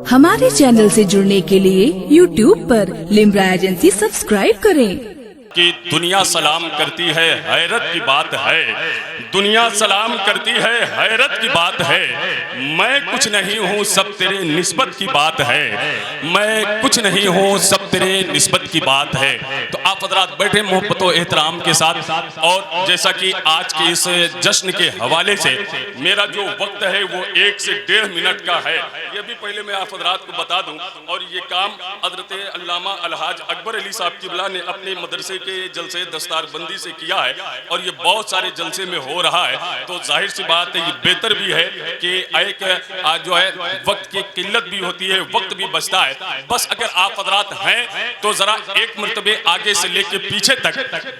हमारे चैनल से जुड़ने के लिए YouTube पर लिम्रा एजेंसी सब्सक्राइब करें। कि दुनिया सलाम करती है, हैरत की बात है। दुनिया सलाम करती है, हैरत की बात है। मैं कुछ नहीं हूँ, सब तेरे निस्बत की बात है। मैं कुछ नहीं हूँ, सब तेरे निस्बत की बात है। तो आप हज़रात बैठे मोहब्बत व एहतराम के साथ। और जैसा कि आज के इस जश्न के हवाले से मेरा जो वक्त है वो 1 से 1.5 मिनट का है। ये भी पहले मैं आप हज़रात को बता दूँ। और ये काम हज़रत अल्लामा अलहाज अकबर अली साहब क़िबला ने अपने मदरसे के जलसे दस्तारबंदी से किया है और ये बहुत सारे जलसे में हो रहा है। तो जाहिर सी बात है, ये बेहतर भी है कि एक जो है वक्त की किल्लत भी होती है, वक्त भी बचता है। बस अगर आप हज़रात हैं तो जरा एक मरतबे आगे से लेके पीछे तक,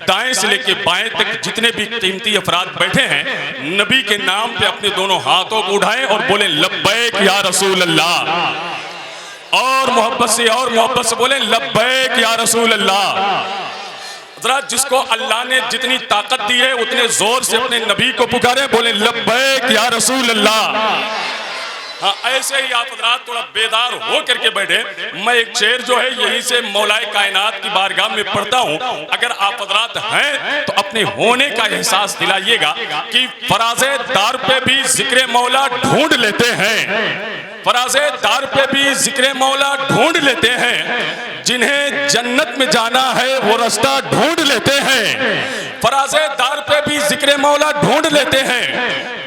दाएं से लेके बाएं तक जितने भी कीमती अफराद बैठे हैं, नबी के नाम पे अपने दोनों हाथों को उठाएं और बोले लब्बैक या रसूल अल्लाह। और मोहब्बत से बोले लब्बैक या रसूल अल्लाह। जरा जिसको अल्लाह ने जितनी ताकत दी है उतने जोर से अपने नबी को पुकारे, बोले लब्बैक या रसूल अल्लाह। हाँ, ऐसे ही आप हज़रात थोड़ा बेदार हो करके बैठे। मैं एक शेर जो है यहीं से मौलाए कायनात की बारगाह में पढ़ता हूँ। अगर आप हज़रात हैं तो अपने होने का एहसास दिलाइएगा कि फराज़े दार पे भी जिक्र मौला ढूंढ लेते हैं। फराज़े दार पे भी जिक्र मौला ढूंढ लेते हैं। जिन्हें जन्नत में जाना है वो रास्ता ढूंढ लेते हैं। फराज़े दार पे भी जिक्र मौला ढूंढ लेते हैं।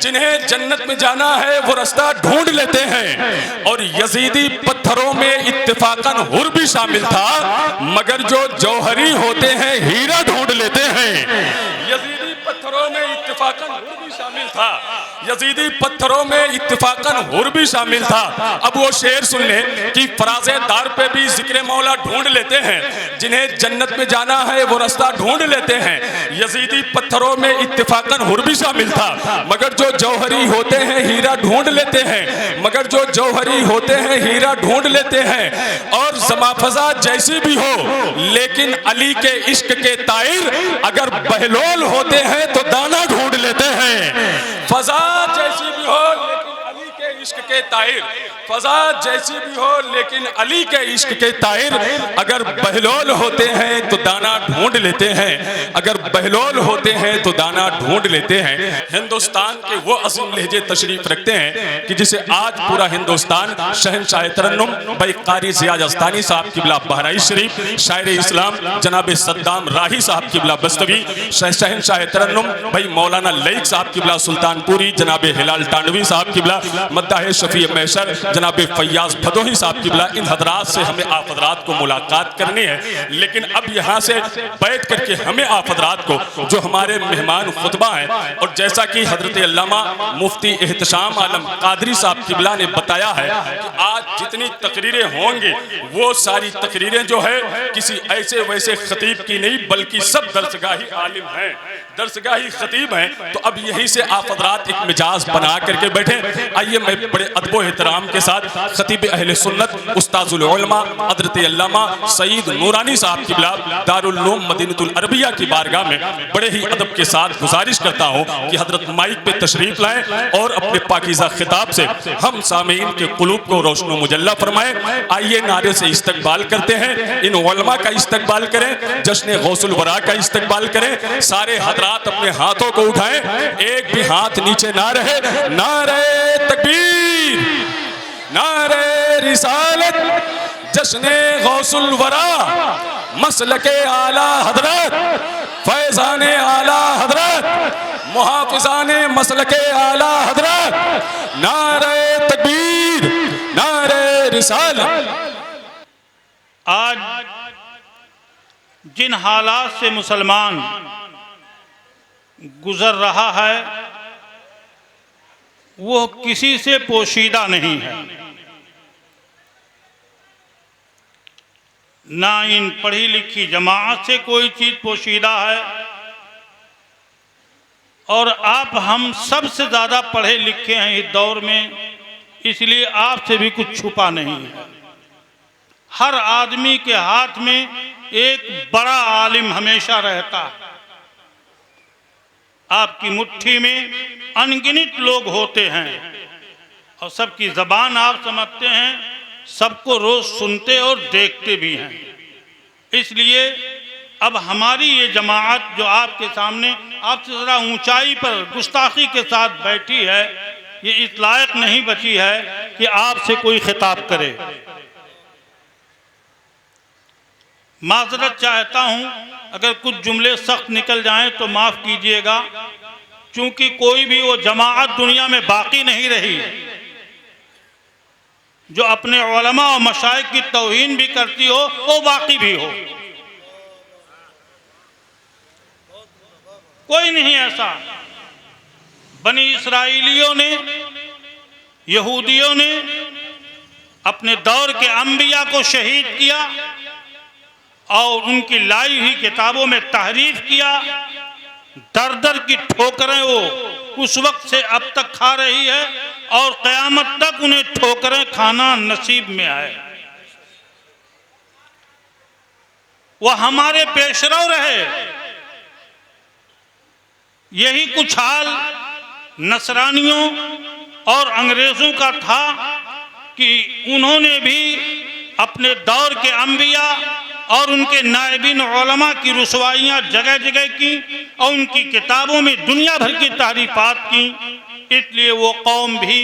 जिन्हें जन्नत में जाना है वो रास्ता ढूंढ लेते हैं। और यजीदी पत्थरों में इत्तेफाकन हुर भी शामिल था, मगर जो जौहरी होते हैं हीरा ढूंढ लेते हैं। यजीदी पत्थरों में इत्तेफाकन हुर भी शामिल था। यजीदी पत्थरों में इत्तेफाकन हुर भी शामिल था। अब वो शेर सुन ले कि फराज़े दार पे भी जिक्र मौला ढूंढ लेते हैं। जिन्हें जन्नत में जाना है वो रास्ता ढूंढ लेते हैं। यजीदी पत्थरों में इत्तेफाकन हुर भी शामिल था, मगर जो जौहरी होते हैं हीरा ढूंढ लेते हैं। मगर जो जौहरी होते हैं हीरा ढूंढ लेते हैं। और ज़मा फ़ज़ा जैसी भी हो लेकिन अली के इश्क के ताइर, अगर बहलोल होते हैं तो दाना ढूंढ लेते हैं। फ़ज़ा जैसी भी हो लेकिन अली के इश्क के ताइर, फ़ज़ा जैसी भी हो लेकिन अली के इश्क के ताइर, अगर बहलोल होते हैं तो दाना ढूंढ लेते हैं। अगर बहलोल होते हैं तो दाना ढूंढ लेते हैं। हिंदुस्तान के वो अजीम लहजे तशरीफ रखते हैं कि जिसे आज पूरा हिंदुस्तान शहनशाह तरन्नुम भाई क़ारी ज़िया जस्तानी साहब क़िबला बहराइच शरीफ, शायर इस्लाम जनाब सद्दाम राही साहब क़िबला बस्तवी, शहनशाह तरन्नुम भाई मौलाना लईक साहब क़िबला सुल्तानपुरी, जनाब हिलाल टांडवी साहब क़िबला, मद्दाह शफी महशर जनाब फैयाज भदोही साहब क़िबला। इन हज़रात से हमें आप हज़रात को मुलाकात करनी है। लेकिन अब यहाँ से बैठ करके हमें आप हज़रात को जो हमारे मेहमान खुतबा हैं, और जैसा कि हज़रत अल्लामा मुफ्ती एहतशाम आलम कादरी साहब क़िबला ने बताया है कि आज जितनी तकरीरें होंगी वो सारी तकरीरें जो है किसी ऐसे वैसे खतीब की नहीं, बल्कि सब दरसगाही आलिम हैं, दरसगाही खतीब हैं। तो अब यहीं से आप हज़रात एक मिजाज बना करके बैठे। आइए मैं बड़े अदब एहतराम के साथ खतीब अहले सुन्नत उस्ताजुल उलमा हज़रत अल्लामा सईद नूरानी साहब क़िबला दारुल उलूम मदीनतुल अरबिया की बारगाह में बड़े ही अदब के साथ गुजारिश करता हूँ कि हज़रत माइक पे तशरीफ़ लाएं और अपने पाकीज़ा खिताब से हम सामीन के क़ुलूब को रोशन मुजल्ला फरमाएं। आइए नारे से इस्तकबाल करते हैं। इन उलमा का इस्तकबाल करें, जश्न गौसुल वरा का इस्तकबाल करें। सारे हज़रात अपने हाथों को उठाएं, एक भी हाथ नीचे ना रहे। नारे तकबीर, नारे रिसालत, जश्न गौसुल वरा, मसलके आला हजरत, फैज़ाने आला हजरत, मुहाफ़िज़ाने मसलके आला हजरत। नारे तकबीर, नारे रिसालत। आज जिन हालात से मुसलमान गुजर रहा है वो किसी से पोशीदा नहीं है। ना इन पढ़ी लिखी जमात से कोई चीज़ पोशीदा है, और आप हम सबसे ज़्यादा पढ़े लिखे हैं इस दौर में, इसलिए आपसे भी कुछ छुपा नहीं है। हर आदमी के हाथ में एक बड़ा आलिम हमेशा रहता है। आपकी मुट्ठी में अनगिनत लोग होते हैं, और सबकी ज़बान आप समझते हैं, सबको रोज़ सुनते और देखते भी हैं। इसलिए अब हमारी ये जमात जो आपके सामने आपसे ज़रा ऊंचाई पर गुस्ताखी के साथ बैठी है, ये इस लायक नहीं बची है कि आपसे कोई खिताब करे। माजरत चाहता हूँ, अगर कुछ जुमले सख्त निकल जाएं तो माफ़ कीजिएगा, क्योंकि कोई भी वो जमात दुनिया में बाकी नहीं रही जो अपने उलमा और मशाइख की तौहीन भी करती हो, वो बाकी भी हो। कोई नहीं ऐसा। बनी इसराइलियों ने, यहूदियों ने अपने दौर के अंबिया को शहीद किया और उनकी लाई हुई किताबों में तहरीफ किया। दर दर की ठोकरें वो उस वक्त से अब तक खा रही है और क़यामत तक उन्हें ठोकरें खाना नसीब में आए। वह हमारे पेशरो रहे। यही कुछ हाल नसरानियों और अंग्रेज़ों का था कि उन्होंने भी अपने दौर के अंबिया और उनके नायबीन उलमा की रुसवाइयाँ जगह जगह की और उनकी किताबों में दुनिया भर की तारीफ़ात की। इसलिए वो कौम भी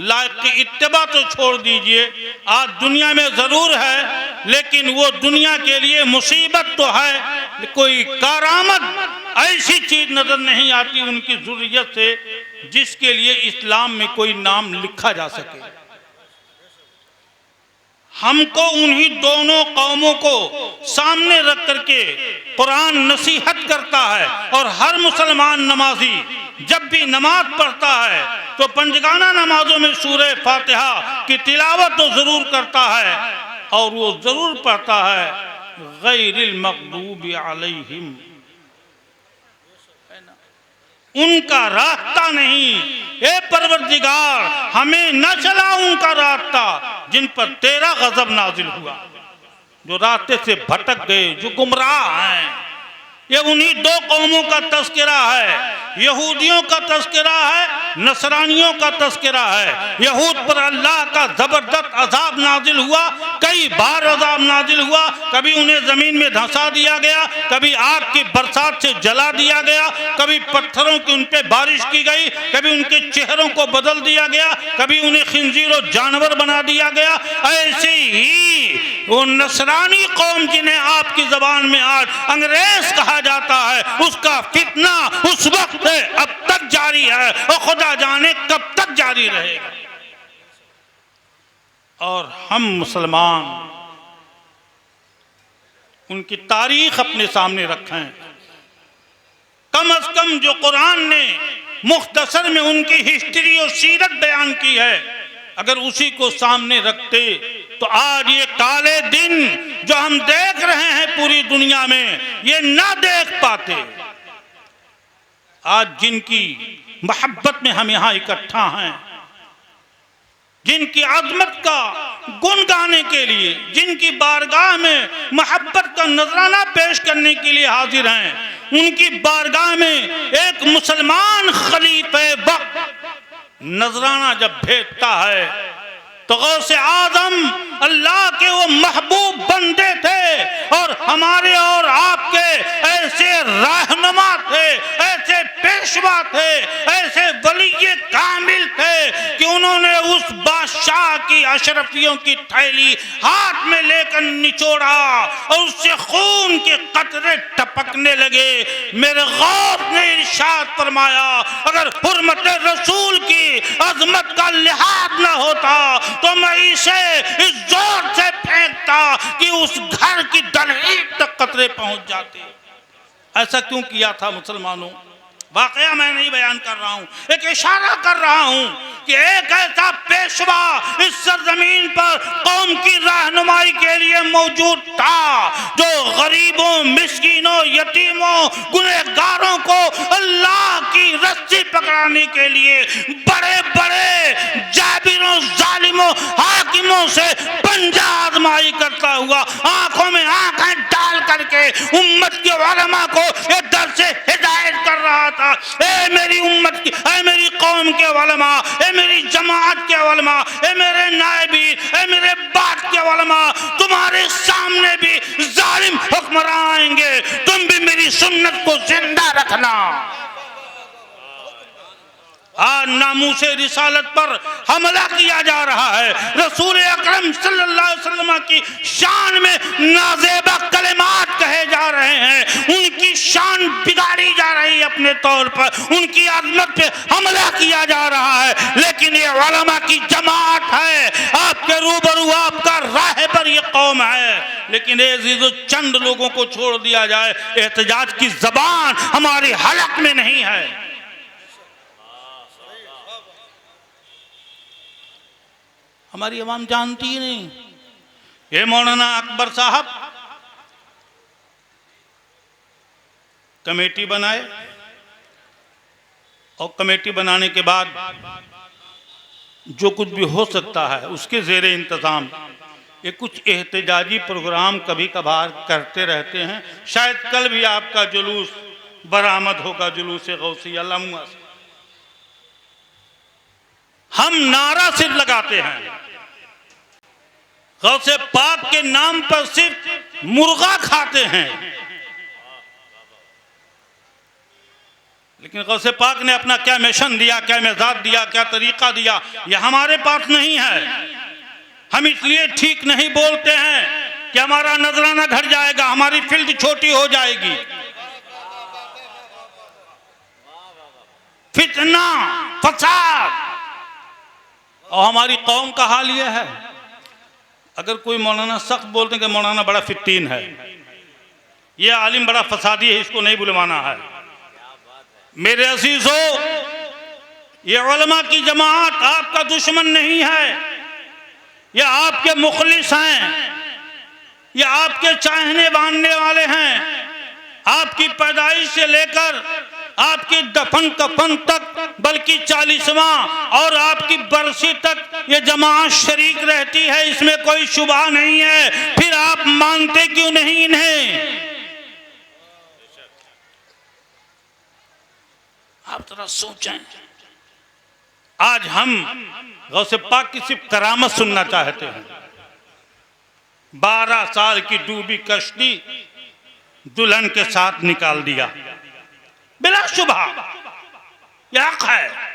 लायक की इत्तबा तो छोड़ दीजिए, आज दुनिया में ज़रूर है, लेकिन वो दुनिया के लिए मुसीबत तो है। कोई कारामद ऐसी चीज़ नज़र नहीं आती उनकी ज़ुर्रियत से जिसके लिए इस्लाम में कोई नाम लिखा जा सके। हमको उन्हीं दोनों कौमों को सामने रख करके कुरान नसीहत करता है और हर मुसलमान नमाजी जब भी नमाज पढ़ता है तो पंजगाना नमाजों में सूरह फातिहा की तिलावत तो ज़रूर करता है और वो ज़रूर पढ़ता है गैरिल मग़दूबि अलैहिम, उनका रास्ता नहीं। ए परवरदिगार, हमें न चला उनका रास्ता जिन पर तेरा गजब नाजिल हुआ, जो रास्ते से भटक गए, जो गुमराह हैं। ये उन्हीं दो कौमों का तस्करा है, यहूदियों का तस्करा है, नसरानियों का तस्करा है। यहूद पर अल्लाह का ज़बरदस्त अज़ाब नाजिल हुआ, कई बार अज़ाब नाजिल हुआ। कभी उन्हें ज़मीन में धंसा दिया गया, कभी आग की बरसात से जला दिया गया, कभी पत्थरों की उन पर बारिश की गई, कभी उनके चेहरों को बदल दिया गया, कभी उन्हें खिंजीर और जानवर बना दिया गया। ऐसे ही वो नसरानी कौम जिन्हें आपकी ज़बान में आज अंग्रेज़ कहा जाता है, उसका फितना उस वक्त से अब तक जारी है और खुदा जाने कब तक जारी रहेगा। और हम मुसलमान उनकी तारीख अपने सामने रखें। कम अज कम जो कुरान ने मुख्तसर में उनकी हिस्ट्री और सीरत बयान की है, अगर उसी को सामने रखते तो आज ये काले दिन जो हम देख रहे हैं पूरी दुनिया में, ये ना देख पाते। आज जिनकी मोहब्बत में हम यहाँ इकट्ठा हैं, जिनकी अज़मत का गुण गाने के लिए, जिनकी बारगाह में मोहब्बत का नजराना पेश करने के लिए हाजिर हैं, उनकी बारगाह में एक मुसलमान खलीफे वक्त नजराना जब भेजता है तो गौसे आज़म अल्लाह के वो महबूब बंदे थे और हमारे और आपके ऐसे रहनुमा थे, ऐसे पेशवा थे, ऐसे वलीये कामिल थे कि उन्होंने उस बादशाह की अशरफियों की थैली हाथ में लेकर निचोड़ा और उससे खून के कतरे टपकने लगे। मेरे गौर ने इरशाद फरमाया, अगर हुर्मत रसूल की अजमत का लिहाज न होता तो मैं इसे इस जोर से फेंकता कि उस घर की दहलीज तक कतरे पहुंच जाते। ऐसा क्यों किया था मुसलमानों? वाकया मैं नहीं बयान कर रहा हूँ, एक इशारा कर रहा हूँ कि एक ऐसा पेशवा इस सरजमीन पर कौम की रहनुमाई के लिए मौजूद था जो गरीबों, मिस्कीनों, यतीमों, गुनहगारों को अल्लाह की रस्सी पकड़ाने के लिए बड़े बड़े जाबिरों, जालिमों, हाकिमों से पंजा आजमाई करता हुआ आंखों में आंखें डाल करके उम्मत के उलमा को ये दर से हिदायत कर रहा था। ए मेरी उम्मत की, ए मेरी कौम के उलमा, ए मेरी जमात के उलमा, ए मेरे नायबी, ए मेरे बाद के उलमा, तुम्हारे सामने भी जालिम हुक्मरान आएंगे, तुम भी मेरी सुन्नत को जिंदा रखना। आज नामूसे रिसालत पर हमला किया जा रहा है। रसूल अकरम सल्लल्लाहु अलैहि वसल्लम की शान में नाज़ेबा कलिमात कहे जा रहे हैं, उनकी शान बिगाड़ी जा रही है, अपने तौर पर उनकी आज़मत पे हमला किया जा रहा है। लेकिन ये उलमा की जमात है, आपके रूबरू आपका राह पर ये कौम है। लेकिन ये चंद लोगों को छोड़ दिया जाए, एहतजाज की जबान हमारी हलक में नहीं है। हमारी अवाम जानती ही नहीं। ये मौलाना अकबर साहब कमेटी बनाए और कमेटी बनाने के बाद जो कुछ भी हो सकता है उसके ज़ेरे इंतज़ाम ये कुछ एहतजाजी प्रोग्राम कभी कभार करते रहते हैं। शायद कल भी आपका जुलूस बरामद होगा, जुलूस गौसिया लम्हा से। हम नारा सिर्फ लगाते हैं, गौसे पाक के नाम पर सिर्फ मुर्गा खाते हैं, लेकिन गौसे पाक ने अपना क्या मिशन दिया, क्या मिजाज दिया, क्या तरीका दिया, यह हमारे पास नहीं है। हम इसलिए ठीक नहीं बोलते हैं कि हमारा नजराना घट जाएगा, हमारी फील्ड छोटी हो जाएगी। फितना, फसाद, और हमारी कौम का हाल यह है, अगर कोई मौलाना सख्त बोलते हैं कि मौलाना बड़ा फित्तीन है, ये आलिम बड़ा फसादी है, इसको नहीं बुलवाना है। मेरे अजीजों, ये उलमा की जमात आपका दुश्मन नहीं है, ये आपके मुखलिस हैं, ये आपके चाहने बांधने वाले हैं। आपकी पैदाइश से लेकर आपकी दफन कफन तक, बल्कि 40वां और आपकी बरसी तक ये जमात शरीक रहती है, इसमें कोई शुबा नहीं है। फिर आप मानते क्यों नहीं इन्हें? आप जरा सोचें। आज हम गौसे पाक की सिर्फ करामत सुनना चाहते हैं। 12 साल की डूबी कश्ती दुल्हन के साथ निकाल दिया, बिला शुबहा यह हक है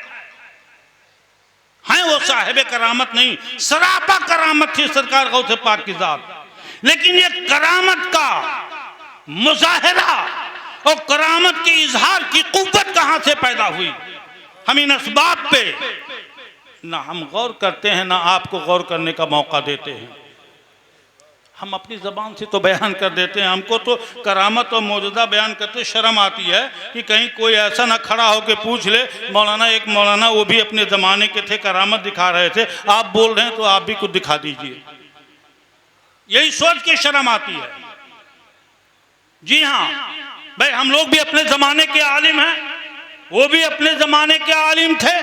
वो साहिब करामत नहीं, सरापा करामत थी सरकार गौसे पाक की जात। लेकिन ये करामत का मुजाहिरा और करामत के इजहार की कुव्वत कहां से पैदा हुई? हम इन असबाब पे ना हम गौर करते हैं, ना आपको गौर करने का मौका देते हैं। हम अपनी ज़बान से तो बयान कर देते हैं, हमको तो करामत और मौजूदा बयान करते शर्म आती है कि कहीं कोई ऐसा ना खड़ा होकर पूछ ले, मौलाना एक मौलाना वो भी अपने ज़माने के थे, करामत दिखा रहे थे, आप बोल रहे हैं तो आप भी कुछ दिखा दीजिए। यही सोच के शर्म आती है। जी हाँ भाई, हम लोग भी अपने ज़माने के आलिम हैं, वो भी अपने ज़माने के आलिम थे,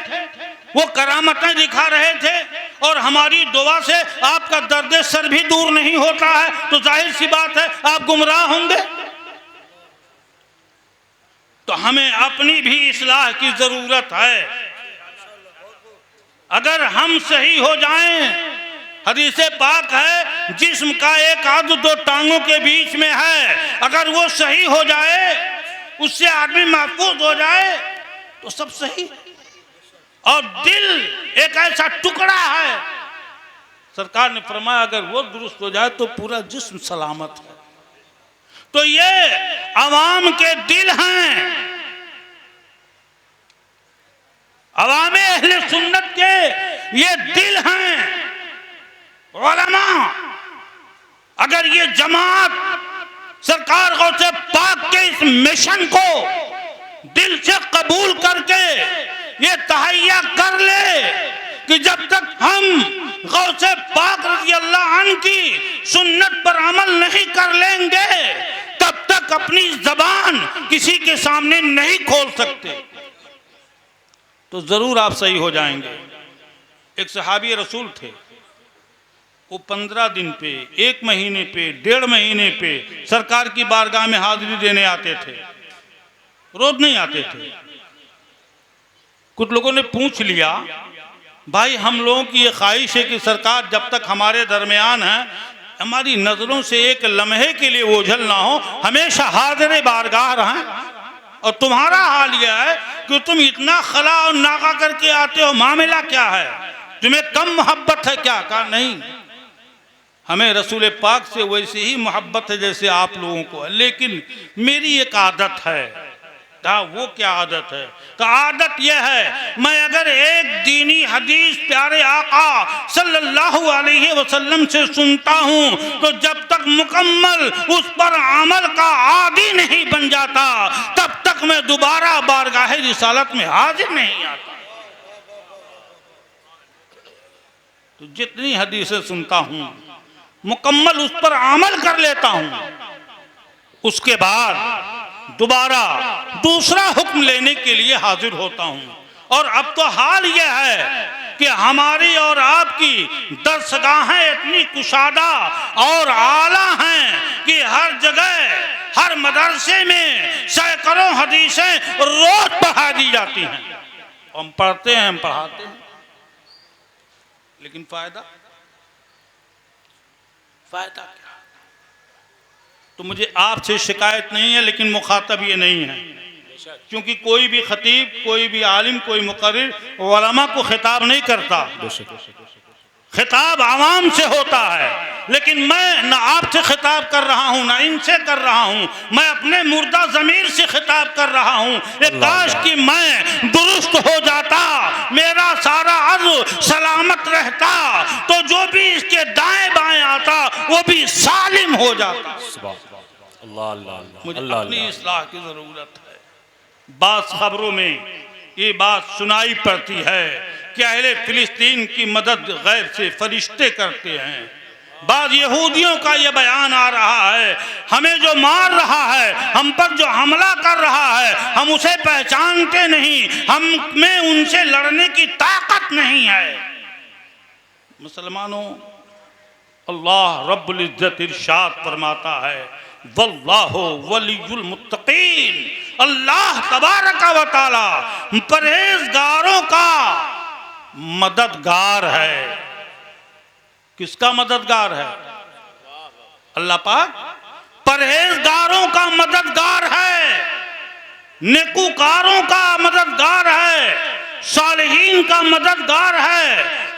वो करामतें दिखा रहे थे, और हमारी दुआ से आपका दर्द सर भी दूर नहीं होता है, तो जाहिर सी बात है आप गुमराह होंगे। तो हमें अपनी भी इस्लाह की जरूरत है। अगर हम सही हो जाएं, हदीसे पाक है, जिस्म का एक आध दो टांगों के बीच में है, अगर वो सही हो जाए, उससे आदमी महफूज हो जाए तो सब सही। और दिल एक ऐसा टुकड़ा है, सरकार ने फरमाया अगर वो दुरुस्त हो जाए तो पूरा जिस्म सलामत है। तो ये अवाम के दिल हैं, अवाम अहले सुन्नत के ये दिल हैं। उलमा, अगर ये जमात सरकार गौसे पाक के इस मिशन को दिल से कबूल करके ये तहैया कर ले कि जब तक हम गौसे पाक रज़ी अल्लाह अन्हु की सुन्नत पर अमल नहीं कर लेंगे, तब तक अपनी जबान किसी के सामने नहीं खोल सकते, तो जरूर आप सही हो जाएंगे। एक सहाबी रसूल थे, वो 15 दिन पे, 1 महीने पे, 1.5 महीने पे सरकार की बारगाह में हाजिरी देने आते थे, रोज नहीं आते थे। कुछ लोगों ने पूछ लिया भाई हम लोगों की ये ख्वाहिश है कि सरकार जब तक हमारे दरमियान है, हमारी नज़रों से एक लम्हे के लिए ओझल ना हो, हमेशा हाज़िर बारगाह रहें। और तुम्हारा हाल यह है कि तुम इतना खला और नागा करके आते हो, मामला क्या है, तुम्हें कम मोहब्बत है क्या? कहा नहीं, हमें रसूल पाक से वैसे ही मोहब्बत है जैसे आप लोगों को है, लेकिन मेरी एक आदत है। कहा वो क्या आदत है? कहा आदत यह है, मैं अगर एक दीनी हदीस प्यारे आका सल्लल्लाहु अलैहि वसल्लम से सुनता हूँ तो जब तक मुकम्मल उस पर अमल का आदी नहीं बन जाता तब तक मैं दोबारा बारगाह रिसालत में हाजिर नहीं आता। तो जितनी हदीसें सुनता हूँ मुकम्मल उस पर अमल कर लेता हूँ, उसके बाद दोबारा दूसरा हुक्म लेने के लिए हाजिर होता हूँ। और अब तो हाल यह है कि हमारी और आपकी दरसगाहें इतनी कुशादा और आला हैं कि हर जगह हर मदरसे में सैकड़ों हदीसें रोज पढ़ा दी जाती हैं। हम पढ़ते हैं, हम पढ़ाते हैं, लेकिन फायदा क्या? तो मुझे आपसे शिकायत नहीं है, लेकिन मुखातब ये नहीं है, क्योंकि कोई भी खतीब, कोई भी आलिम, कोई मुकर्रिर उलमा को खिताब नहीं करता, खिताब आवाम से होता है। लेकिन मैं न आपसे खिताब कर रहा हूँ न इनसे कर रहा हूँ, मैं अपने मुर्दा ज़मीर से खिताब कर रहा हूँ। काश कि मैं दुरुस्त हो जाता, मेरा सारा अर्ज़ सलामत रहता, तो जो भी इसके दाएं बाएं आता वो भी सालिम हो जाता। मुझे अपनी इस्लाह की ज़रूरत है। बात खबरों में ये बात सुनाई पड़ती है कि अहले फिलिस्तीन की मदद गैब से फरिश्ते करते हैं। बाद यहूदियों का ये बयान आ रहा है, हमें जो मार रहा है, हम पर जो हमला कर रहा है, हम उसे पहचानते नहीं, हम में उनसे लड़ने की ताकत नहीं है। मुसलमानों, अल्लाह रब्बुल इज्जत इरशाद फरमाता है, वल्लाहु वलियुल मुत्तकीन, अल्लाह तबारक व तआला परहेजगारों का मददगार है। किसका मददगार है? अल्लाह पाक परहेजगारों का मददगार है, नेकूकारों का मददगार है, सालिहीन का मददगार है,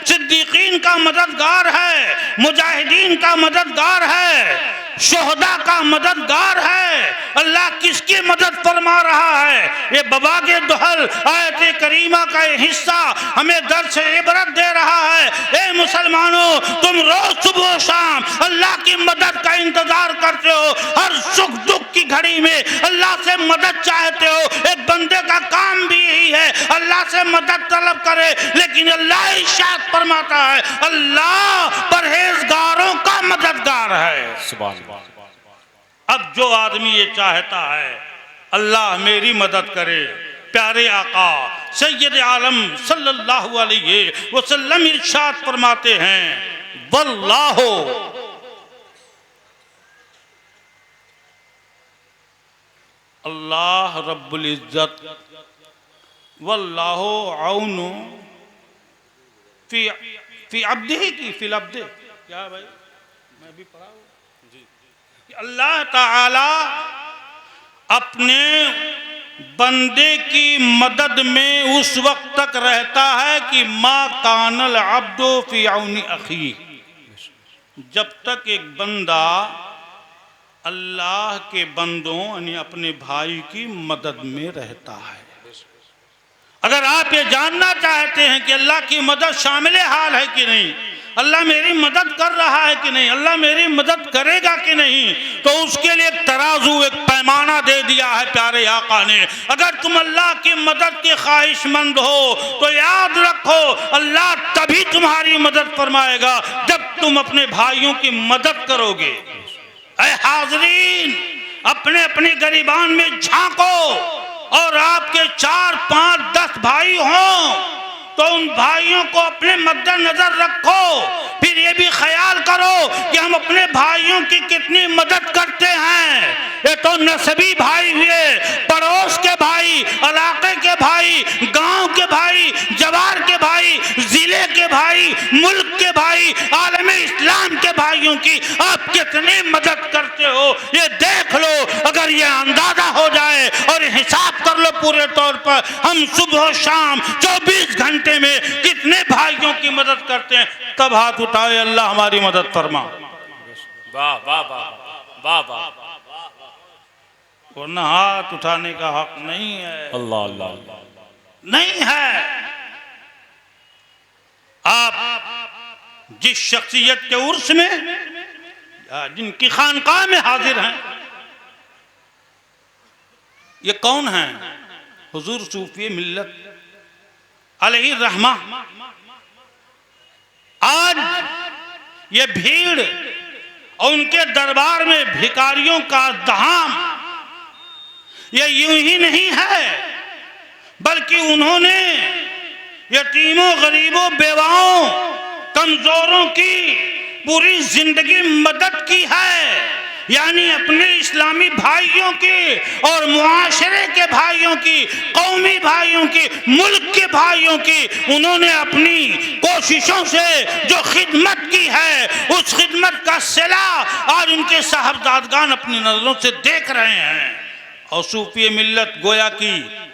सिद्दीकीन का मददगार है, मुजाहिदीन का मददगार है, शोहदा का मददगार है। अल्लाह किसकी मदद फरमा रहा है? ये बबा के दुहल आयत करीमा का हिस्सा हमें दर्स इबरत दे रहा है। ए मुसलमानों, तुम रोज सुबह शाम अल्लाह की मदद का इंतजार करते हो, हर सुख दुख की घड़ी में अल्लाह से मदद चाहते हो। एक बंदे का काम भी यही है, अल्लाह से मदद तलब करे, लेकिन अल्लाह इरशाद फरमाता है, अल्लाह परहेजगारों का मददगार है। सुभान। अब जो आदमी ये चाहता है अल्लाह मेरी मदद करे, प्यारे आका सैयद आलम सल्लल्लाहु अलैहि वसल्लम इरशाद फरमाते हैं, वल्लाहु अल्लाह रब्बुल इज्जत वल्लाहु औनु फी अब्दिही की फिल अब्दे। क्या भाई, मैं भी पढ़ा हूँ जी। अल्लाह ताला अपने बंदे की मदद में उस वक्त तक रहता है कि माँ कानल अब्दो फी औनी अखी, जब तक एक बंदा अल्लाह के बंदों यानी अपने भाई की मदद में रहता है। अगर आप ये जानना चाहते हैं कि अल्लाह की मदद शामिल हाल है कि नहीं, अल्लाह मेरी मदद कर रहा है कि नहीं, अल्लाह मेरी मदद करेगा कि नहीं, तो उसके लिए एक तराजू, एक पैमाना दे दिया है प्यारे आका ने। अगर तुम अल्लाह की मदद के ख्वाहिशमंद हो तो याद रखो, अल्लाह तभी तुम्हारी मदद फरमाएगा जब तुम अपने भाइयों की मदद करोगे। ऐ हाज़रीन, अपने अपने गरीबान में झांको, और आपके 4, 5, 10 भाई हों तो उन भाइयों को अपने मद्देनजर रखो। फिर ये भी ख्याल करो कि हम अपने भाइयों की कितनी मदद करते हैं। ये तो नसबी भाई हुए, पड़ोस के भाई, इलाके के भाई, गांव के भाई, जवार के भाई, जिले मुल्क के भाई, आलम इस्लाम के भाइयों की आप कितनी मदद करते हो, ये देख लो। अगर ये अंदाजा हो जाए और हिसाब कर लो पूरे तौर पर, हम सुबह शाम 24 घंटे में कितने भाइयों की मदद करते हैं, तब हाथ उठाए, अल्लाह हमारी मदद फरमा। वाह वाह वाह वाह वाह, वरना हाथ उठाने का हक नहीं है। अल्लाह अल्लाह अल्लाह, नहीं है। आप जिस शख्सियत के उर्स में या जिनकी खानकाह में हाजिर हैं, ये कौन है? हुजूर सूफी मिल्लत अलैहि रहमा। आज ये भीड़ और उनके दरबार में भिखारियों का दहाम ये यूं ही नहीं है, बल्कि उन्होंने यतीमों, गरीबों, बेवाओं, कमजोरों की पूरी जिंदगी मदद की है। यानी अपने इस्लामी भाइयों की और मुआशरे के भाइयों की, कौमी भाइयों की, मुल्क के भाइयों की उन्होंने अपनी कोशिशों से जो खिदमत की है, उस खिदमत का सिला आज उनके साहबजादगान अपनी नजरों से देख रहे हैं। और सूफी मिल्लत गोया की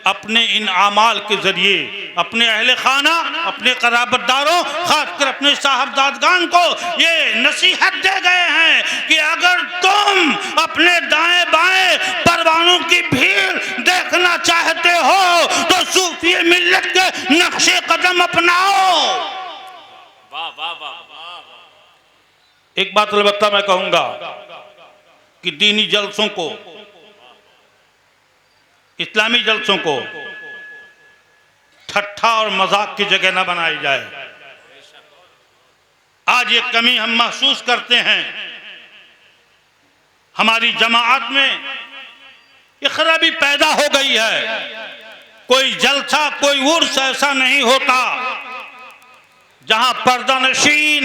अपने इन आमाल के जरिए अपने अहले खाना, अपने कराबतदारों, खासकर अपने साहबजादगान को ये नसीहत दे गए हैं कि अगर तुम अपने दाएं बाएं परवानों की भीड़ देखना चाहते हो तो सूफी मिल्लत के नक्शे कदम अपनाओ। वाह वाह वाह। एक बात अलबत्ता मैं कहूंगा कि दीनी जलसों को, इस्लामी जलसों को ठट्ठा और मजाक की जगह न बनाई जाए। आज ये कमी हम महसूस करते हैं, हमारी जमात में ये खराबी पैदा हो गई है। कोई जलसा, कोई उर्स ऐसा नहीं होता जहां पर्दा नशीन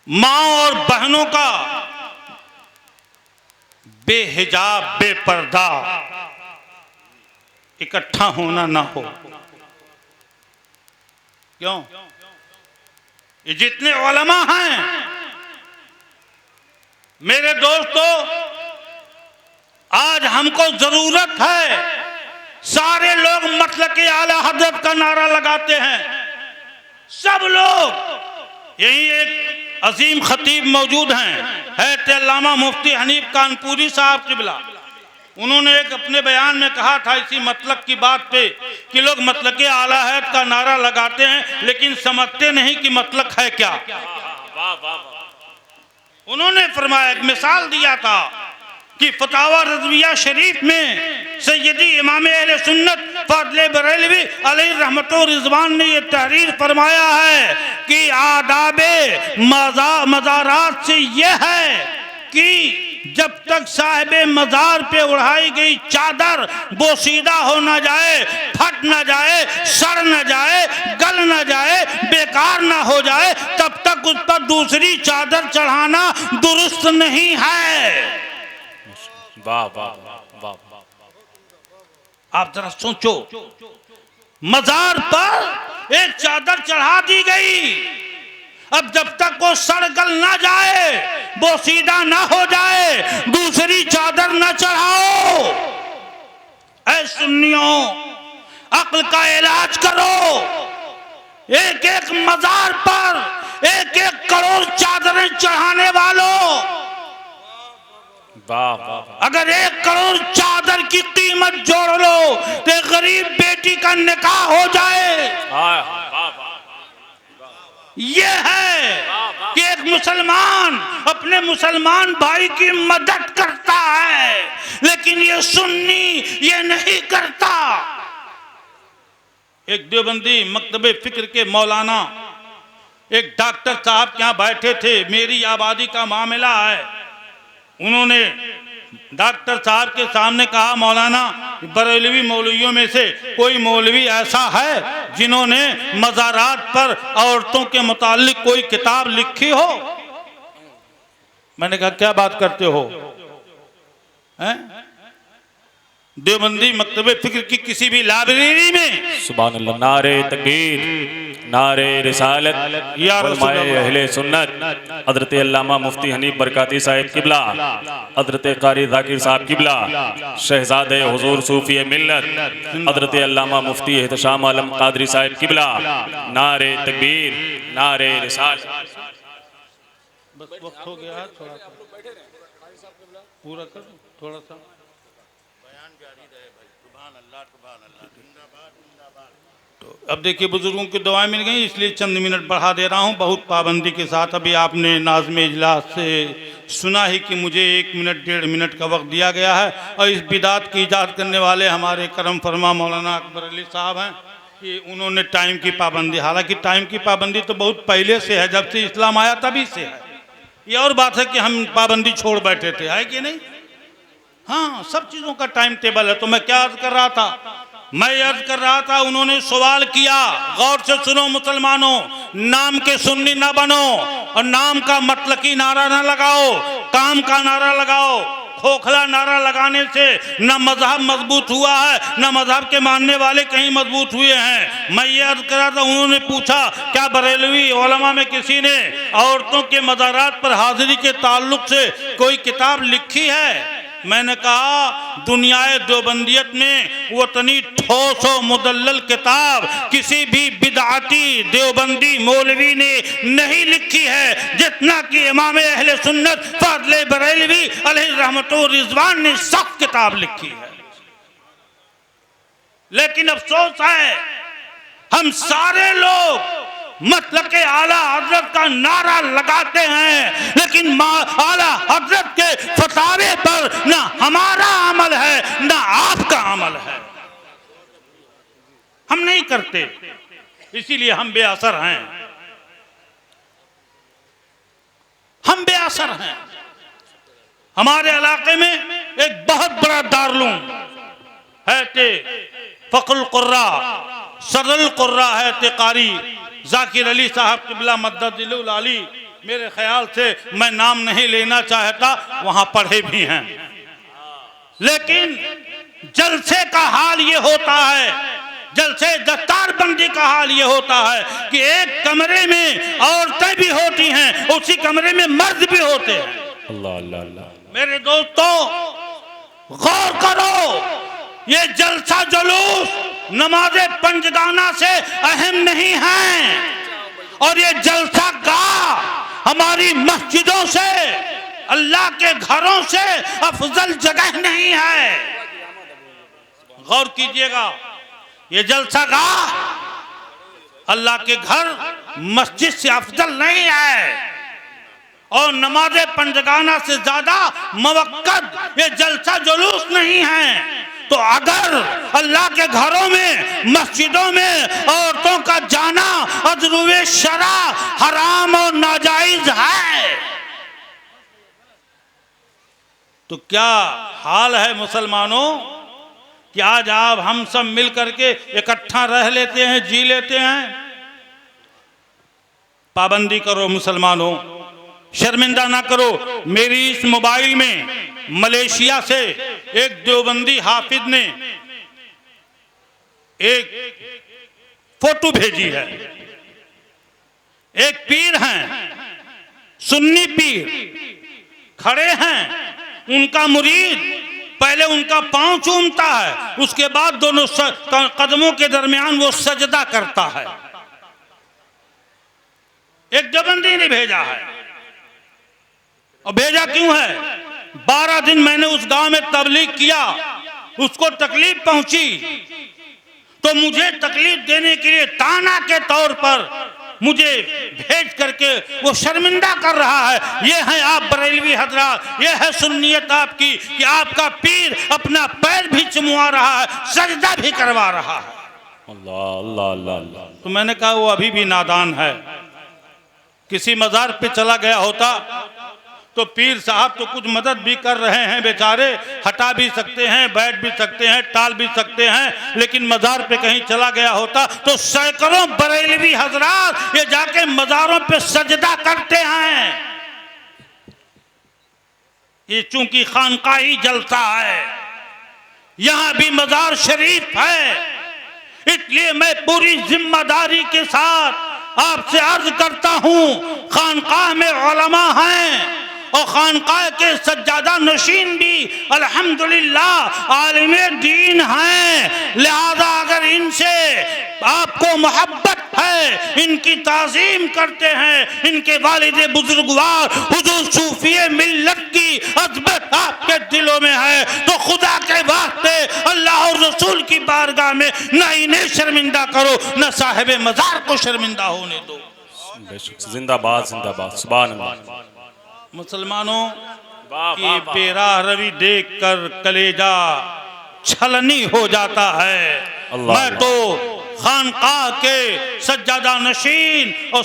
मां और बहनों का बेहिजाब, बेपर्दा इकट्ठा होना ना हो। क्यों? ये जितने उलमा हैं मेरे दोस्तों, आज हमको जरूरत है, सारे लोग मतलब आला हजरत का नारा लगाते हैं, सब लोग। यही एक अजीम खतीब मौजूद हैं, हैत अल्लामा मुफ्ती हनीफ कानपुरी साहब किबला। उन्होंने एक अपने बयान में कहा था इसी मतलब की बात पे कि लोग मतलब के आला हैत का नारा लगाते हैं लेकिन समझते नहीं कि मतलब है क्या। उन्होंने फरमाया, एक मिसाल दिया था कि फतावा रज़विया शरीफ में सैयदी इमाम अहले सुन्नत फजले बरेलवी अलैहि रहमतो रिजवान ने यह तहरीर फरमाया है कि आदाबे मज़ारात से यह है कि जब तक साहिबे मज़ार पे उड़ाई गई चादर बोसीदा हो ना जाए, फट ना जाए, सड़ ना जाए, गल ना जाए, बेकार ना हो जाए, तब तक उस पर दूसरी चादर चढ़ाना दुरुस्त नहीं है। वाह वाह वाह। आप जरा सोचो, मजार पर एक चादर चढ़ा दी गई, अब जब तक वो सड़ गल ना जाए, बोसीदा ना हो जाए, दूसरी चादर ना चढ़ाओ। ऐ सुन्नियों, अक्ल का इलाज करो। एक एक मजार पर एक एक करोड़ चादरें चढ़ाने वालों, अगर 1 करोड़ चादर की कीमत जोड़ लो तो गरीब बेटी का निकाह हो जाए। यह है कि एक मुसलमान अपने मुसलमान भाई की मदद करता है, लेकिन ये सुन्नी ये नहीं करता। एक देवबंदी मकतबे फिक्र के मौलाना एक डॉक्टर साहब के यहाँ बैठे थे, मेरी आबादी का मामला है। उन्होंने डॉक्टर साहब के सामने कहा, मौलाना बरेलवी मौलवियों में से कोई मौलवी ऐसा है जिन्होंने मज़ारात पर औरतों के मुताल्लिक कोई किताब लिखी हो? मैंने कहा क्या बात करते हो, हैं? देवबंदी मकतबे फिक्र की किसी भी लाइब्रेरी में सुभान अल्लाह, नारे तकबीर, नारे रिसालत या रसूल उलमाए अल्लाह। अहले सुन्नत हज़रत अल्लामा मुफ्ती हनीफ बरकाती साहिब किबला, हज़रत कारी ज़ाकिर साहब किबला, शहज़ादे हुज़ूर सूफ़ी मिल्लत हज़रत अल्लामा मुफ्ती एहतशाम आलम क़ादरी साहिब किबला, नारे तकबीर, नारे रिसालत। बस वक्त हो गया है, थोड़ा सा पूरा कर, थोड़ा सा तो अब देखिए बुजुर्गों की दुआएं मिल गई, इसलिए चंद मिनट बढ़ा दे रहा हूं, बहुत पाबंदी के साथ। अभी आपने नाज़्म इजलास से सुना ही कि मुझे 1 मिनट 1.5 मिनट का वक्त दिया गया है, और इस बिदात की ईजाद करने वाले हमारे करम फरमा मौलाना अकबर अली साहब हैं कि उन्होंने टाइम की पाबंदी, हालांकि टाइम की पाबंदी तो बहुत पहले से है, जब से इस्लाम आया तभी से है। ये और बात है कि हम पाबंदी छोड़ बैठे थे, है कि नहीं? हाँ, सब चीज़ों का टाइम टेबल है। तो मैं क्या अर्ज कर रहा था? मैं अर्ज कर रहा था, उन्होंने सवाल किया, गौर से सुनो मुसलमानों, नाम के सुन्नी ना बनो और नाम का मतलकी नारा ना लगाओ, काम का नारा लगाओ। खोखला नारा लगाने से न मजहब मजबूत हुआ है, न मजहब के मानने वाले कहीं मजबूत हुए हैं। मैं ये अर्ज कर रहा था, उन्होंने पूछा क्या बरेलवी उलमा में किसी ने औरतों के मज़ारात पर हाजिरी के ताल्लुक से कोई किताब लिखी है? मैंने कहा दुनियाए देवबंदियत में वो तनी ठोस और मुदल्लल किताब किसी भी बिदअती देवबंदी मौलवी ने नहीं लिखी है, जितना कि इमाम अहले सुन्नत फजले बरेलवी अलैहि रहमतुर रिजवान ने सख्त किताब लिखी है। लेकिन अफसोस है, हम सारे लोग मतलब के आला हजरत का नारा लगाते हैं, लेकिन आला हजरत के फतावे पर ना हमारा अमल है ना आपका अमल है, हम नहीं करते, इसीलिए हम बेअसर हैं, हम बेअसर हैं। हमारे इलाके में एक बहुत बड़ा दारुल है ते फकुल कुर्रा सदरुल कुर्रा है ते कारी जाकिर अली साहब किबला मद्ददिल अली, मेरे ख्याल से मैं नाम नहीं लेना चाहता, वहां पढ़े भी हैं। लेकिन जलसे का हाल ये होता है, जलसे दस्तार बंदी का हाल ये होता है कि एक कमरे में औरतें भी होती हैं, उसी कमरे में मर्द भी होते हैं। अल्लाह अल्लाह अल्लाह। मेरे दोस्तों गौर करो, ये जलसा जुलूस नमाज़े पंजगाना से अहम नहीं है, और ये जलसा गाह हमारी मस्जिदों से, अल्लाह के घरों से अफजल जगह नहीं है। गौर कीजिएगा, ये जलसा गाह अल्लाह के घर मस्जिद से अफजल नहीं है, और नमाज़े पंजगाना से ज्यादा मवक्कद ये जलसा जुलूस नहीं है। तो अगर अल्लाह के घरों में मस्जिदों में औरतों का जाना अजरूवे शरा हराम और नाजायज है, तो क्या हाल है मुसलमानों कि आज आप हम सब मिल करके इकट्ठा रह लेते हैं, जी लेते हैं। पाबंदी करो मुसलमानों, शर्मिंदा ना करो। मेरी इस मोबाइल में मलेशिया से एक देवबंदी हाफिज ने एक फोटो भेजी है। एक पीर हैं, सुन्नी पीर खड़े हैं, उनका मुरीद पहले उनका पांव चूमता है, उसके बाद दोनों कदमों के दरमियान वो सजदा करता है। एक देवबंदी ने भेजा है, और भेजा क्यों है? 12 दिन मैंने उस गांव में तबलीग किया, उसको तकलीफ पहुंची, तो मुझे तकलीफ देने के लिए ताना के तौर पर मुझे भेज करके वो शर्मिंदा कर रहा है। ये है आप बरेलवी हजरात, ये है सुन्नियत आपकी कि आपका पीर अपना पैर भी चुमवा रहा है, सजदा भी करवा रहा है। अल्लाह अल्लाह अल्लाह अल्लाह। तो मैंने कहा वो अभी भी नादान है। किसी मज़ार पे चला गया होता तो पीर साहब तो कुछ मदद भी कर रहे हैं बेचारे, हटा भी सकते हैं, बैठ भी सकते हैं, टाल भी सकते हैं, लेकिन मज़ार पे कहीं चला गया होता तो सैकड़ों बरेलवी हजरात ये जाके मज़ारों पे सजदा करते हैं। ये चूंकि खानकाही जलसा है, यहां भी मज़ार शरीफ है, इसलिए मैं पूरी जिम्मेदारी के साथ आपसे अर्ज करता हूँ, खानकाह में उलमा हैं और खानकाह के सज्जादा नशीन भी अल्हम्दुलिल्लाह आलिमे दीन हैं। लिहाजा अगर इनसे आपको मोहब्बत है, इनकी ताज़ीम करते हैं, इनके वालिद बुजुर्गवार हुजूर सूफिए मिल्लत की अज़मत आपके दिलों में है, तो खुदा के वास्ते अल्लाह और रसूल की बारगाह में न इन्हें शर्मिंदा करो, न साहिब मज़ार को शर्मिंदा होने दो। जिंदाबाद जिंदाबाद, सुभान अल्लाह। मुसलमानों की बेराह रवि देख कर कलेजा छलनी हो जाता है। मैं तो खानकाह के सज्जादा नशीन और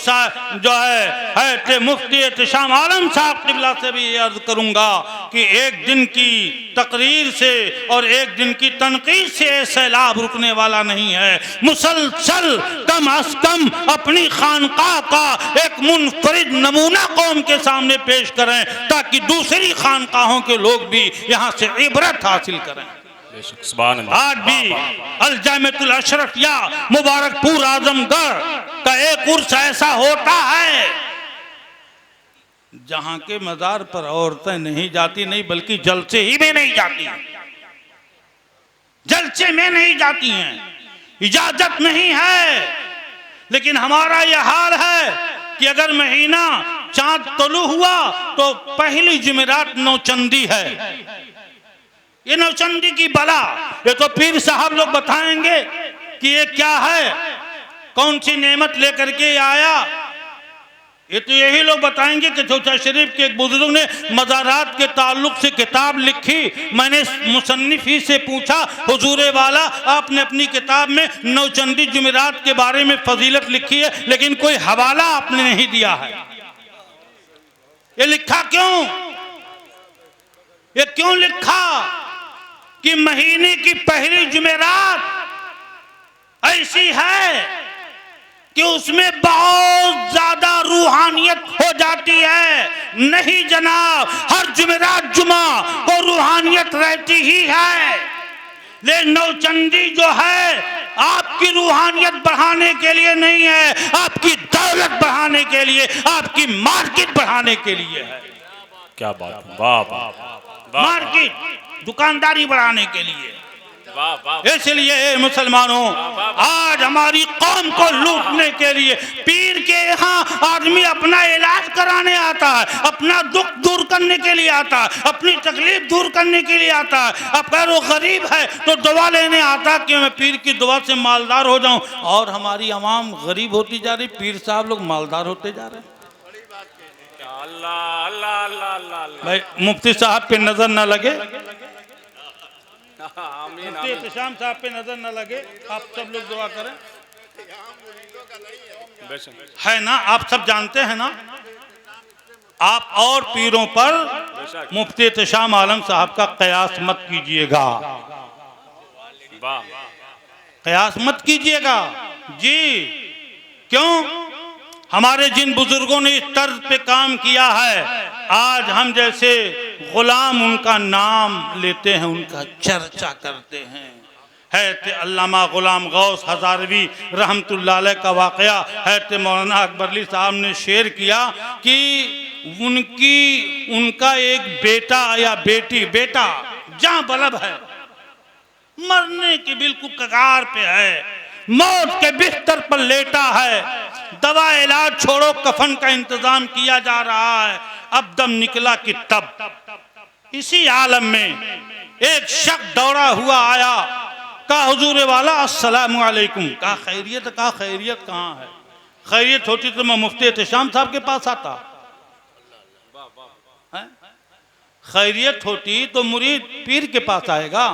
जो है मुफ्ती एहतशाम आलम साहब क़िबला से भी अर्ज करूँगा कि एक दिन की तकरीर से और एक दिन की तनकीद से सैलाब रुकने वाला नहीं है। मुसलसल कम अज कम अपनी खानकाह का एक मुनफरिद नमूना कौम के सामने पेश करें, ताकि दूसरी खानकाहों के लोग भी यहाँ से इबरत हासिल करें। आज भी अल-जामिअतुल अशरफिया मुबारकपुर आजमगढ़ का एक उर्स ऐसा होता है जहां के मज़ार पर औरतें नहीं जाती, नहीं बल्कि जलसे ही में नहीं जाती, जलसे में नहीं जाती हैं, इजाजत नहीं है। लेकिन हमारा यह हाल है कि अगर महीना चांद तलू हुआ तो पहली जुमेरात नौचंदी है। ये नौचंदी की बला, ये तो पीर साहब लोग बताएंगे कि ये क्या है, कौन सी नेमत लेकर के आया। ये तो यही लोग बताएंगे कि चौथा शरीफ के एक बुजुर्ग ने मज़ारात के ताल्लुक से किताब लिखी। मैंने मुसन्निफ ही से पूछा, हुजूरे वाला आपने अपनी किताब में नौचंदी जुमेरात के बारे में फजीलत लिखी है, लेकिन कोई हवाला आपने नहीं दिया है। ये लिखा क्यों? ये क्यों लिखा कि महीने की पहली जुमेरात ऐसी है कि उसमें बहुत ज्यादा रूहानियत हो जाती है। नहीं जनाब, हर जुमेरात जुमा को रूहानियत रहती ही है, लेकिन नौचंदी जो है आपकी रूहानियत बढ़ाने के लिए नहीं है, आपकी दौलत बढ़ाने के लिए, आपकी मार्केट बढ़ाने के लिए है। क्या बात, वाह वाह, मार्केट दुकानदारी बढ़ाने के लिए। इसलिए मुसलमानों, आज हमारी कौम को लूटने के लिए पीर के यहाँ आदमी अपना इलाज कराने आता है, अपना दुख दूर करने के लिए आता है, अपनी तकलीफ दूर करने के लिए आता है। अब अगर वो गरीब है तो दुआ लेने आता कि मैं पीर की दुआ से मालदार हो जाऊं, और हमारी आवाम गरीब होती जा रही, पीर साहब लोग मालदार होते जा रहे हैं। अल्लाह अल्लाह अल्लाह अल्लाह। भाई मुफ्ती साहब पे नजर न लगे, आमीन मुफ्ती एहतशाम साहब पे नजर न लगे, आप सब लोग दुआ करें। है ना, आप सब जानते हैं ना, आप और पीरों पर मुफ्ती एहतशाम आलम साहब का कयास मत कीजिएगा, कयास मत कीजिएगा जी। क्यों? हमारे जिन बुजुर्गों ने इस तर्ज पे काम किया है, आज हम जैसे गुलाम उनका नाम लेते हैं, उनका चर्चा करते हैं। है अल्लामा गुलाम गौस हज़ारवी रहमतुल्लाह अलैह का वाक़या है, मौलाना अकबरली साहब ने शेयर किया कि उनका एक बेटा या बेटी, बेटा जहाँ बलब है, मरने की बिल्कुल कगार पे है, मौत के बिस्तर पर लेटा है, दवा इलाज छोड़ो, कफन का इंतजाम किया जा रहा है। अब दम निकला कि तब इसी आलम में एक शख्स दौड़ा हुआ आया, कहा हुजूर वाला अस्सलामु अलैकुम। कहा खैरियत? कहा खैरियत कहाँ है, खैरियत होती तो मैं मुफ्ती एहतशाम साहब के पास आता, खैरियत होती तो मुरीद पीर के पास आएगा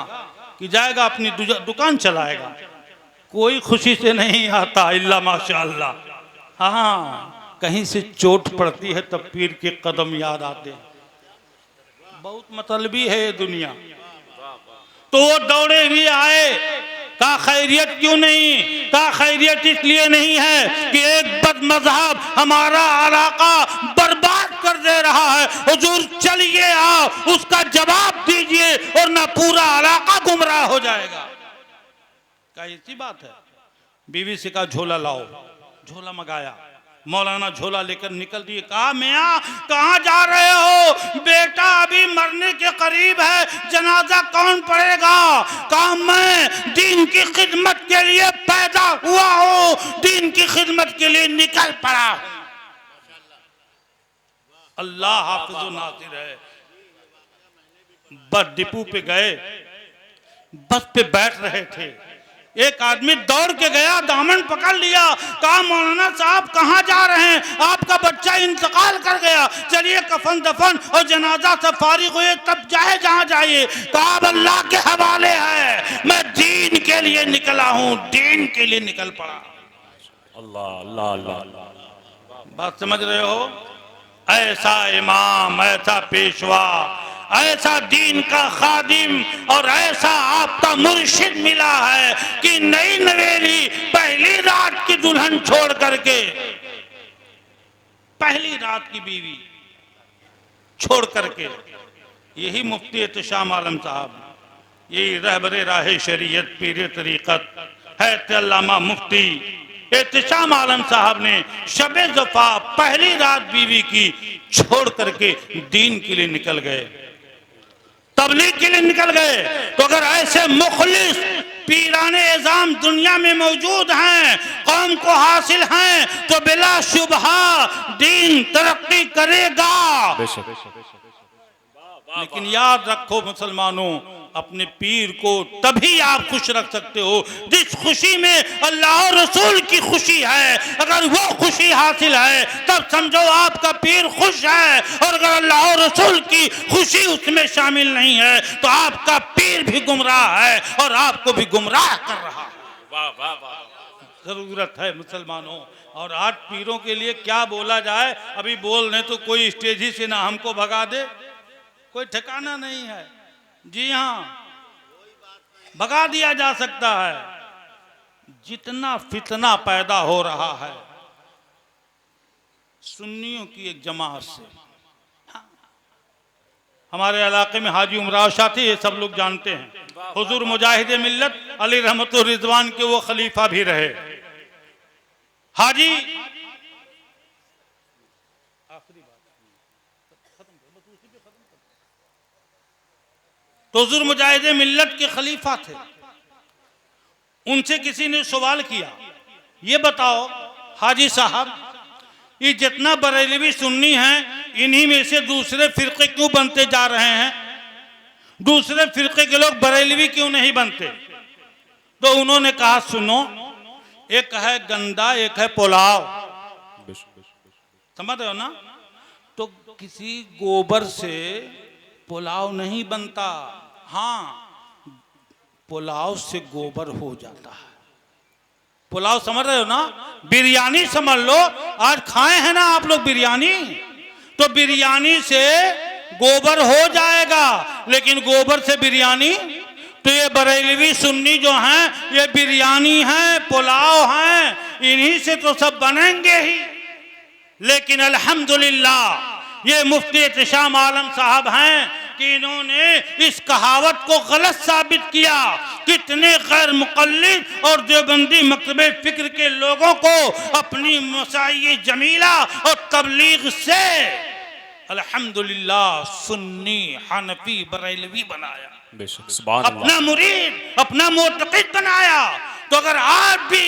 कि जाएगा अपनी दुकान चलाएगा। कोई खुशी से नहीं आता इल्ला माशाअल्लाह। हाँ, कहीं से चोट पड़ती है तब पीर के कदम याद आते हैं। बहुत मतलबी है ये दुनिया। तो वो दौड़े हुए आए, कहा खैरियत क्यों नहीं? कहा खैरियत इसलिए नहीं है कि एक बदमज़हब हमारा इलाका बर्बाद कर दे रहा है, हुजूर चलिए आओ उसका जवाब दीजिए और ना पूरा इलाका गुमराह हो जाएगा। क्या ऐसी बात है? बीवी से कहा झोला लाओ, झोला मंगाया। मौलाना झोला लेकर निकल दिए। कहा मियाँ कहाँ जा रहे हो? बेटा अभी मरने के करीब है, जनाजा कौन पढ़ेगा? कहा मैं दीन की खिदमत के लिए पैदा हुआ हूँ, दीन की खिदमत के लिए निकल पड़ा हूँ। अल्लाह हाफिज़ नासिर है। बस डिपो पे गए, बस पे बैठ रहे थे, एक आदमी दौड़ के गया, दामन पकड़ लिया। कहा मौलाना साहब कहाँ जा रहे हैं? आपका बच्चा इंतकाल कर गया, चलिए कफन दफन और जनाजा से फारिग हुए तब जाए जहाँ जाइए। कहा अल्लाह के हवाले है, मैं दीन के लिए निकला हूँ, दीन के लिए निकल पड़ा। अल्लाह अल्लाह अल्लाह। बात समझ रहे हो? ऐसा इमाम, ऐसा पेशवा, ऐसा दीन का खादिम और ऐसा आपका मुर्शिद मिला है कि नई नवेली पहली रात की दुल्हन छोड़ करके, पहली रात की बीवी छोड़ करके, यही मुफ्ती एहतशाम आलम साहब, यही रहबरे राह शरीयत पीर तरीक़त है अल्लामा मुफ्ती एहतशाम आलम साहब ने शबे ज़फ़ा पहली रात बीवी की छोड़ करके दीन के लिए निकल गए, तबलीग के लिए निकल गए। तो अगर ऐसे मुखलिस पीराने एज़ाम दुनिया में मौजूद हैं, कौम को हासिल हैं, तो बिला शुबहा दीन तरक्की करेगा। लेकिन याद रखो मुसलमानों, अपने पीर को तभी आप खुश रख सकते हो जिस खुशी में अल्लाह और रसूल की खुशी है। अगर वो खुशी हासिल है तब समझो आपका पीर खुश है, और अगर अल्लाह और रसूल की खुशी उसमें शामिल नहीं है तो आपका पीर भी गुमराह है और आपको भी गुमराह कर रहा है। वाह वाह वाह। जरूरत है मुसलमानों। और आज पीरों के लिए क्या बोला जाए, अभी बोल रहे तो कोई स्टेज ही से ना हमको भगा दे, कोई ठिकाना नहीं है। जी हाँ, भगा दिया जा सकता है। जितना फितना पैदा हो रहा है सुन्नियों की एक जमात से, हमारे इलाके में हाजी उमराव शाह थे, ये सब लोग जानते हैं। हुजूर मुजाहिद मिल्लत अली रहमतुर रिजवान के वो खलीफा भी रहे। हाजी तो हुजूर मुजाहिद मिल्लत के खलीफा थे। उनसे किसी ने सवाल किया, ये बताओ हाजी साहब, ये जितना बरेलवी सुन्नी हैं, इन्हीं में से दूसरे फिरके क्यों बनते जा रहे हैं? दूसरे फिरके के लोग बरेलवी क्यों नहीं बनते? तो उन्होंने कहा सुनो, एक है गंदा, एक है पुलाव, समझ रहे हो ना? तो किसी गोबर से पुलाव नहीं बनता, हाँ पुलाव से गोबर हो जाता है। पुलाव समझ रहे हो ना? बिरयानी समझ लो, आज खाए हैं ना आप लोग बिरयानी, तो बिरयानी से गोबर हो जाएगा, लेकिन गोबर से बिरयानी, तो ये बरेलवी सुन्नी जो हैं ये बिरयानी हैं, पुलाव हैं, इन्हीं से तो सब बनेंगे ही। लेकिन अल्हम्दुलिल्लाह ये मुफ्ती एहतशाम आलम साहब हैं कि इन्होंने इस कहावत को गलत साबित किया। कितने गैर मुक़ल्लिद और देवबंदी मकतबे फिक्र के लोगों को अपनी मसाई जमीला और तबलीग से अल्हम्दुलिल्लाह सुन्नी, हनफी, बरेलवी बनाया, अपना मुरीद, अपना मुतक़िद बनाया। तो अगर आज भी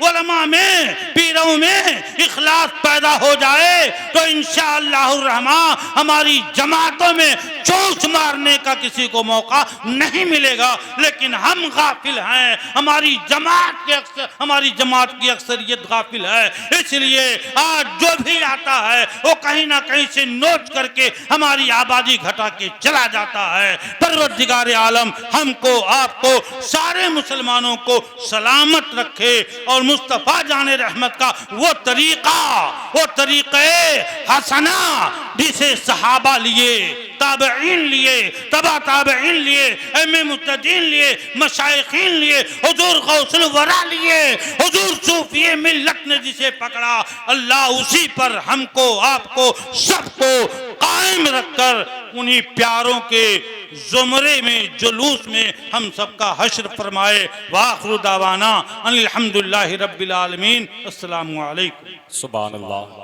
उलमा में, पीरों में इखलास पैदा हो जाए तो इंशाअल्लाह रहमान हमारी जमातों में चोंच मारने का किसी को मौका नहीं मिलेगा। लेकिन हम गाफिल हैं, हमारी जमात की अक्सरियत गाफिल है, इसलिए आज जो भी आता है वो कहीं ना कहीं से नोच करके हमारी आबादी घटा के चला जाता है। परवरदिगार आलम हमको, आपको, सारे मुसलमानों को सलामत रखे और मुस्तफ़ा जाने रहमत का वो तरीक़े हसना जिसे सहाबा लिए, ताबईन लिए, तबा ताबईन लिए, अइम्मे मुत्तदीन लिए, मशाइखीन लिए, हुजूर गौसुल वरा लिए, हुजूर सूफी मिल्लत ने जिसे पकड़ा, अल्लाह उसी पर हमको, आपको, सबको कायम रखकर उन्हीं प्यारों के ज़ुमरे में, जुलूस में हम सबका हश्र फरमाए। वाखिरु दावाना अनिल हम्दुलिल्लाहि रब्बिल आलमीन। अस्सलामु अलैकुम। सुभान अल्लाह।